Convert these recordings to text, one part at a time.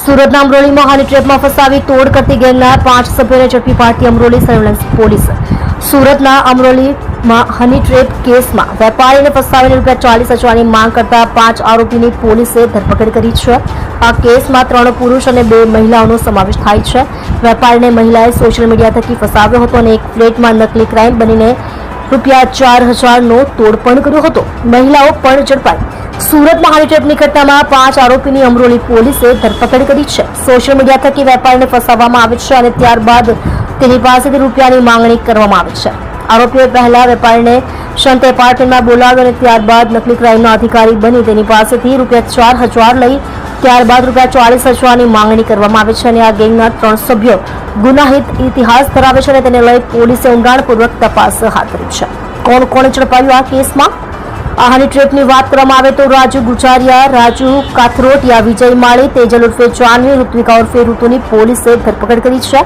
સુરતના અમરોલીમાં હની ટ્રેપમાં ફસાવી તોડ કરતી ગેંગના 5 સભ્યોને ઝડપી પાડતી અમરોલી સર્વેલન્સ પોલીસ. સુરતના અમરોલીમાં હની ટ્રેપ કેસમાં વેપારીને ફસાવીને ₹40,000ની માંગ કરતા 5 આરોપીની પોલીસે ધરપકડ કરી છે. આ કેસમાં 3 પુરુષ અને 2 મહિલાઓનો સમાવેશ થાય છે. વેપારીને મહિલાએ સોશિયલ મીડિયા થકી ફસાવ્યો હતો અને એક ફ્લેટમાં નકલી ક્રાઇમ બનીને ₹4,000નો તોડ પણ કર્યો હતો. મહિલાઓ પણ ઝડપાઈ. સુરતમાં હની ટ્રેપની ઘટનામાં 5 આરોપીની અમરોલી પોલીસે ધરપકડ કરી છે. સોશિયલ મીડિયા થકી વેપારીને ફસાવવામાં આવે છે અને ત્યારબાદ તેની પાસેથી રૂપિયાની માંગણી કરવામાં આવે છે. આરોપીઓએ પહેલા વેપારીને શાંત એપાર્ટમેન્ટમાં બોલાવ્યો અને ત્યારબાદ નકલી ક્રાઇમના અધિકારી બની તેની પાસેથી ₹4,000 લઈ ત્યારબાદ ₹40,000ની માંગણી કરવામાં આવે છે અને આ ગેંગના 3 સભ્યો ગુનાહિત ઇતિહાસ ધરાવે છે અને તેને લઈ પોલીસે ઊંડાણપૂર્વક તપાસ હાથ ધરી છે. કોણ કોણે ઝડપાયું આ કેસમાં? આ હની ટ્રેપની વાત કરવામાં આવે તો રાજુ ગુજારિયા, રાજુ કાથરોટિયા, વિજય માળી, તેજલ ઉર્ફે જાનવી, ઋત્વિકા ઉર્ફે ઋતુની પોલીસે ધરપકડ કરી છે.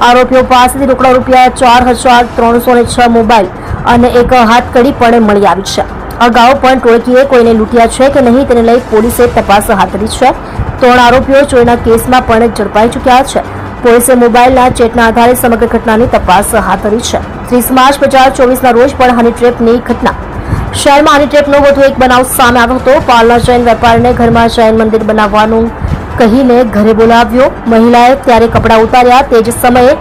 આરોપીઓ પાસેથી રોકડા ₹4,306 મોબાઈલ અને એક હાથકડી પણ મળી આવી છે. અગાઉ પણ ટોળકીએ કોઈને લૂંટ્યા છે કે નહીં તેને લઈ પોલીસે તપાસ હાથ ધરી છે. 3 આરોપીઓ ચોરીના કેસમાં પણ ઝડપાઈ ચૂક્યા છે. પોલીસે મોબાઈલના ચેટના આધારે સમગ્ર ઘટનાની તપાસ હાથ ધરી છે. 30 માર્ચ 2024ના રોજ પણ હની ટ્રેપની ઘટના શહેરમાં હની ટ્રેપનો વધુ એક બનાવ સામે આવ્યો હતો. પાલના જૈન વેપારીને ઘરમાં જૈન મંદિર બનાવવાનું કહીને ઘરે બોલાવ્યો. મહિલાએ ત્યારે કપડાં ઉતાર્યા. તે જ સમયે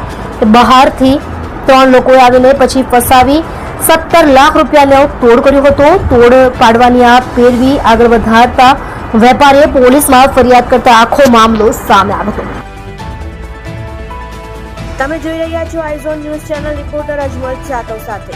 બહારથી 3 લોકોએ આવીને પછી ફસાવી ₹17 લાખ તોડ કર્યો હતો. તોડ પાડવાની આ પેરવી આગળ વધારતા વેપારીએ પોલીસમાં ફરિયાદ કરતા આખો મામલો સામે આવ્યો હતો. તમે જોઈ રહ્યા છો આઈઝોન ન્યૂઝ ચેનલ. રિપોર્ટર અજમલ જાટવ સાથે.